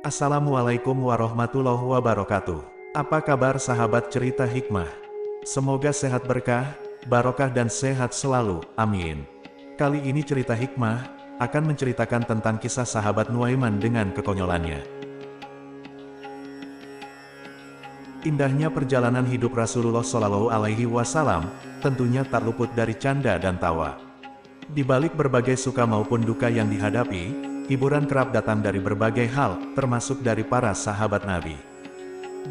Assalamualaikum warahmatullahi wabarakatuh. Apa kabar sahabat cerita hikmah? Semoga sehat berkah, barokah dan sehat selalu, amin. Kali ini cerita hikmah akan menceritakan tentang kisah sahabat Nuaiman dengan kekonyolannya. Indahnya perjalanan hidup Rasulullah Shallallahu Alaihi Wasallam tentunya tak luput dari canda dan tawa. Di balik berbagai suka maupun duka yang dihadapi, hiburan kerap datang dari berbagai hal, termasuk dari para sahabat Nabi.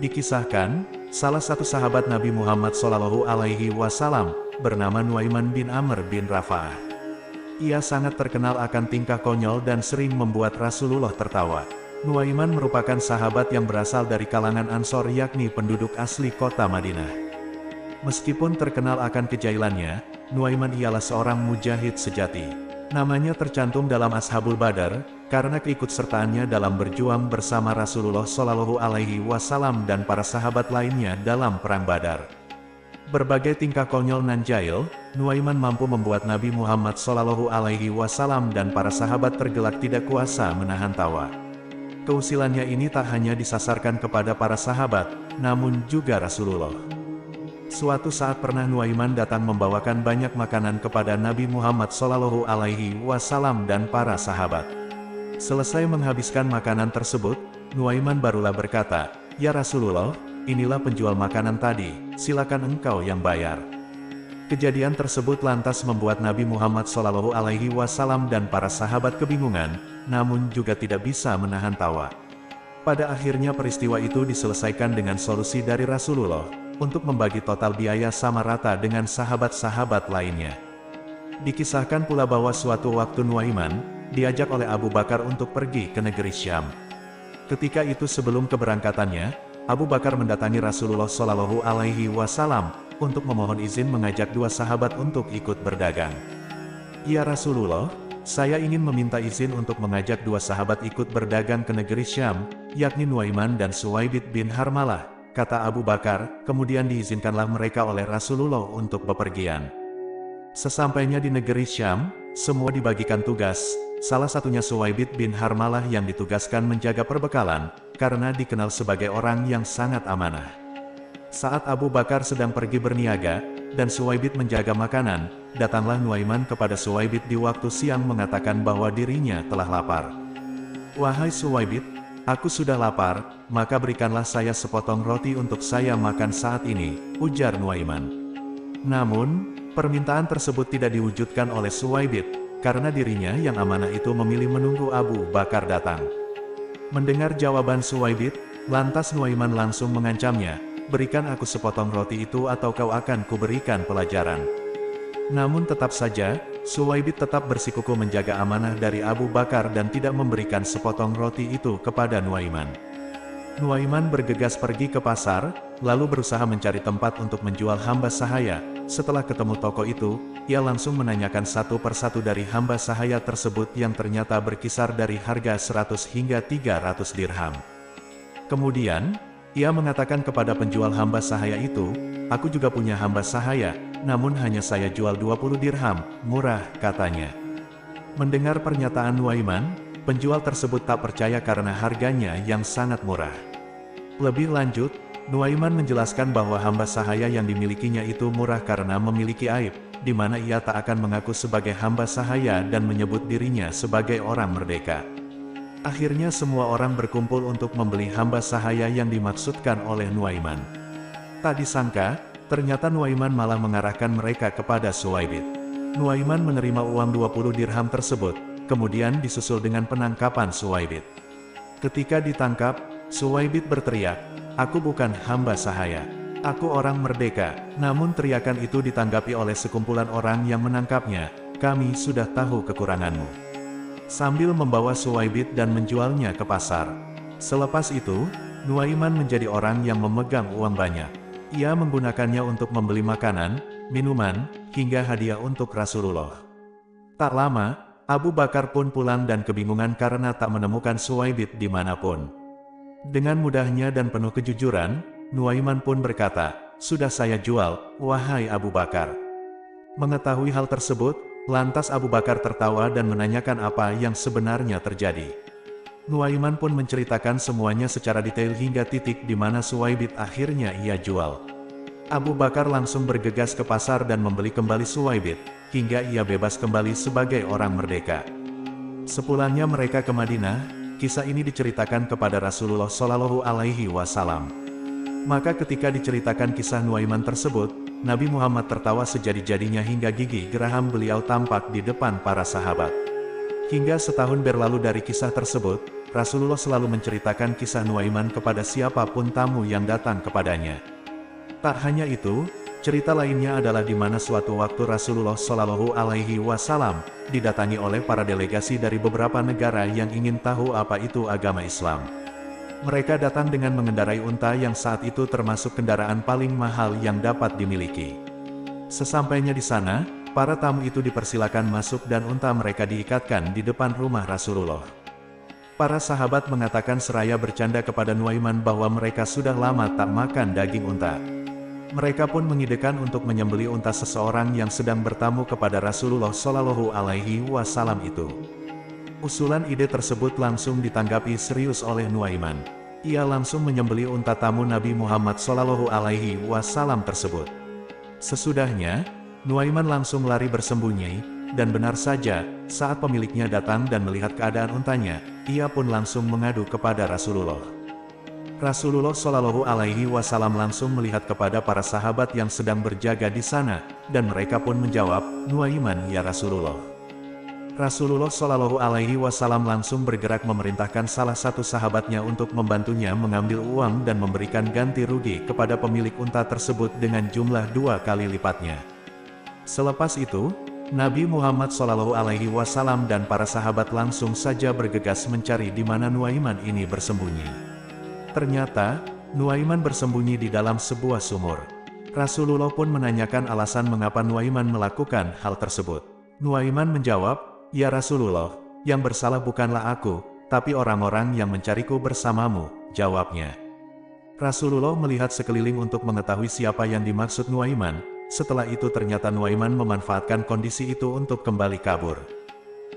Dikisahkan, salah satu sahabat Nabi Muhammad Shallallahu Alaihi Wasallam bernama Nuaiman bin Amr bin Rafa'ah. Ia sangat terkenal akan tingkah konyol dan sering membuat Rasulullah tertawa. Nuaiman merupakan sahabat yang berasal dari kalangan Ansor, yakni penduduk asli kota Madinah. Meskipun terkenal akan kejailannya, Nuaiman ialah seorang mujahid sejati. Namanya tercantum dalam Ashabul Badar, karena keikutsertaannya dalam berjuang bersama Rasulullah Shallallahu Alaihi Wasallam dan para sahabat lainnya dalam Perang Badar. Berbagai tingkah konyol nan jahil, Nuaiman mampu membuat Nabi Muhammad Shallallahu Alaihi Wasallam dan para sahabat tergelak tidak kuasa menahan tawa. Keusilannya ini tak hanya disasarkan kepada para sahabat, namun juga Rasulullah. Suatu saat pernah Nuaiman datang membawakan banyak makanan kepada Nabi Muhammad Shallallahu Alaihi Wasallam dan para sahabat. Selesai menghabiskan makanan tersebut, Nuaiman barulah berkata, "Ya Rasulullah, inilah penjual makanan tadi, silakan engkau yang bayar." Kejadian tersebut lantas membuat Nabi Muhammad Shallallahu Alaihi Wasallam dan para sahabat kebingungan, namun juga tidak bisa menahan tawa. Pada akhirnya peristiwa itu diselesaikan dengan solusi dari Rasulullah, untuk membagi total biaya sama rata dengan sahabat-sahabat lainnya. Dikisahkan pula bahwa suatu waktu Nuaiman diajak oleh Abu Bakar untuk pergi ke negeri Syam. Ketika itu sebelum keberangkatannya, Abu Bakar mendatangi Rasulullah Shallallahu Alaihi Wasallam untuk memohon izin mengajak dua sahabat untuk ikut berdagang. "Ya Rasulullah, saya ingin meminta izin untuk mengajak dua sahabat ikut berdagang ke negeri Syam, yakni Nuaiman dan Suwaibid bin Harmalah," kata Abu Bakar. Kemudian diizinkanlah mereka oleh Rasulullah untuk bepergian. Sesampainya di negeri Syam, semua dibagikan tugas, salah satunya Suwaibid bin Harmalah yang ditugaskan menjaga perbekalan, karena dikenal sebagai orang yang sangat amanah. Saat Abu Bakar sedang pergi berniaga, dan Suwaibid menjaga makanan, datanglah Nuaiman kepada Suwaibid di waktu siang mengatakan bahwa dirinya telah lapar. "Wahai Suwaibid, aku sudah lapar, maka berikanlah saya sepotong roti untuk saya makan saat ini," ujar Nuaiman. Namun, permintaan tersebut tidak diwujudkan oleh Suwaibid, karena dirinya yang amanah itu memilih menunggu Abu Bakar datang. Mendengar jawaban Suwaibid, lantas Nuaiman langsung mengancamnya, "Berikan aku sepotong roti itu atau kau akan kuberikan pelajaran." Namun tetap saja, Suwaibid tetap bersikukuh menjaga amanah dari Abu Bakar dan tidak memberikan sepotong roti itu kepada Nuaiman. Nuaiman bergegas pergi ke pasar, lalu berusaha mencari tempat untuk menjual hamba sahaya. Setelah ketemu toko itu, ia langsung menanyakan satu persatu dari hamba sahaya tersebut yang ternyata berkisar dari harga 100 hingga 300 dirham. Kemudian, ia mengatakan kepada penjual hamba sahaya itu, "Aku juga punya hamba sahaya, namun hanya saya jual 20 dirham, murah," katanya. Mendengar pernyataan Nuaiman, penjual tersebut tak percaya karena harganya yang sangat murah. Lebih lanjut, Nuaiman menjelaskan bahwa hamba sahaya yang dimilikinya itu murah karena memiliki aib, di mana ia tak akan mengaku sebagai hamba sahaya dan menyebut dirinya sebagai orang merdeka. Akhirnya semua orang berkumpul untuk membeli hamba sahaya yang dimaksudkan oleh Nuaiman. Tak disangka, ternyata Nuaiman malah mengarahkan mereka kepada Suwaibid. Nuaiman menerima uang 20 dirham tersebut, kemudian disusul dengan penangkapan Suwaibid. Ketika ditangkap, Suwaibid berteriak, "Aku bukan hamba sahaya. Aku orang merdeka." Namun teriakan itu ditanggapi oleh sekumpulan orang yang menangkapnya, "Kami sudah tahu kekuranganmu," sambil membawa Suwaibid dan menjualnya ke pasar. Selepas itu, Nuaiman menjadi orang yang memegang uang banyak. Ia menggunakannya untuk membeli makanan, minuman, hingga hadiah untuk Rasulullah. Tak lama, Abu Bakar pun pulang dan kebingungan karena tak menemukan Suwaibid dimanapun. Dengan mudahnya dan penuh kejujuran, Nuaiman pun berkata, "Sudah saya jual, wahai Abu Bakar." Mengetahui hal tersebut, lantas Abu Bakar tertawa dan menanyakan apa yang sebenarnya terjadi. Nuaiman pun menceritakan semuanya secara detail hingga titik di mana Suwaibit akhirnya ia jual. Abu Bakar langsung bergegas ke pasar dan membeli kembali Suwaibit, hingga ia bebas kembali sebagai orang merdeka. Sepulangnya mereka ke Madinah, kisah ini diceritakan kepada Rasulullah Shallallahu Alaihi Wasallam. Maka ketika diceritakan kisah Nuaiman tersebut, Nabi Muhammad tertawa sejadi-jadinya hingga gigi geraham beliau tampak di depan para sahabat. Hingga setahun berlalu dari kisah tersebut, Rasulullah selalu menceritakan kisah Nuaiman kepada siapapun tamu yang datang kepadanya. Tak hanya itu, cerita lainnya adalah di mana suatu waktu Rasulullah Shallallahu Alaihi Wasallam didatangi oleh para delegasi dari beberapa negara yang ingin tahu apa itu agama Islam. Mereka datang dengan mengendarai unta yang saat itu termasuk kendaraan paling mahal yang dapat dimiliki. Sesampainya di sana, para tamu itu dipersilakan masuk dan unta mereka diikatkan di depan rumah Rasulullah. Para sahabat mengatakan seraya bercanda kepada Nuaiman bahwa mereka sudah lama tak makan daging unta. Mereka pun mengidekan untuk menyembelih unta seseorang yang sedang bertamu kepada Rasulullah Shallallahu Alaihi Wasallam itu. Usulan ide tersebut langsung ditanggapi serius oleh Nuaiman. Ia langsung menyembelih unta tamu Nabi Muhammad Shallallahu Alaihi Wasallam tersebut. Sesudahnya, Nuaiman langsung lari bersembunyi, dan benar saja, saat pemiliknya datang dan melihat keadaan untanya, ia pun langsung mengadu kepada Rasulullah. Rasulullah Shallallahu Alaihi Wasallam langsung melihat kepada para sahabat yang sedang berjaga di sana, dan mereka pun menjawab, "Nuaiman ya Rasulullah." Rasulullah Shallallahu Alaihi Wasallam langsung bergerak memerintahkan salah satu sahabatnya untuk membantunya mengambil uang dan memberikan ganti rugi kepada pemilik unta tersebut dengan jumlah 2 kali lipatnya. Selepas itu, Nabi Muhammad Shallallahu Alaihi Wasallam dan para sahabat langsung saja bergegas mencari di mana Nuaiman ini bersembunyi. Ternyata, Nuaiman bersembunyi di dalam sebuah sumur. Rasulullah pun menanyakan alasan mengapa Nuaiman melakukan hal tersebut. Nuaiman menjawab, "Ya Rasulullah, yang bersalah bukanlah aku, tapi orang-orang yang mencariku bersamamu," jawabnya. Rasulullah melihat sekeliling untuk mengetahui siapa yang dimaksud Nuaiman. Setelah itu ternyata Nuaiman memanfaatkan kondisi itu untuk kembali kabur.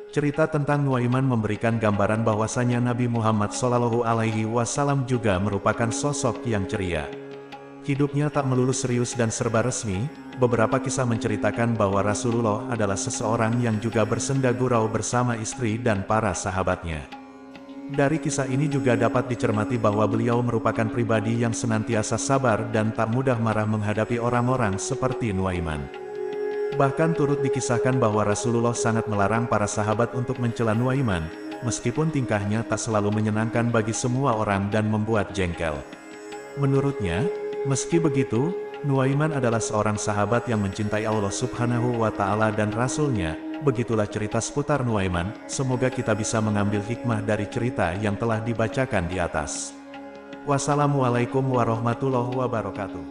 Cerita tentang Nuaiman memberikan gambaran bahwasanya Nabi Muhammad Shallallahu Alaihi Wasallam juga merupakan sosok yang ceria. Hidupnya tak melulu serius dan serba resmi. Beberapa kisah menceritakan bahwa Rasulullah adalah seseorang yang juga bersenda gurau bersama istri dan para sahabatnya. Dari kisah ini juga dapat dicermati bahwa beliau merupakan pribadi yang senantiasa sabar dan tak mudah marah menghadapi orang-orang seperti Nuaiman. Bahkan turut dikisahkan bahwa Rasulullah sangat melarang para sahabat untuk mencela Nuaiman, meskipun tingkahnya tak selalu menyenangkan bagi semua orang dan membuat jengkel. Menurutnya, meski begitu, Nuaiman adalah seorang sahabat yang mencintai Allah Subhanahu wa Ta'ala dan Rasul-Nya. Begitulah cerita seputar Nuaiman. Semoga kita bisa mengambil hikmah dari cerita yang telah dibacakan di atas. Wassalamualaikum warahmatullahi wabarakatuh.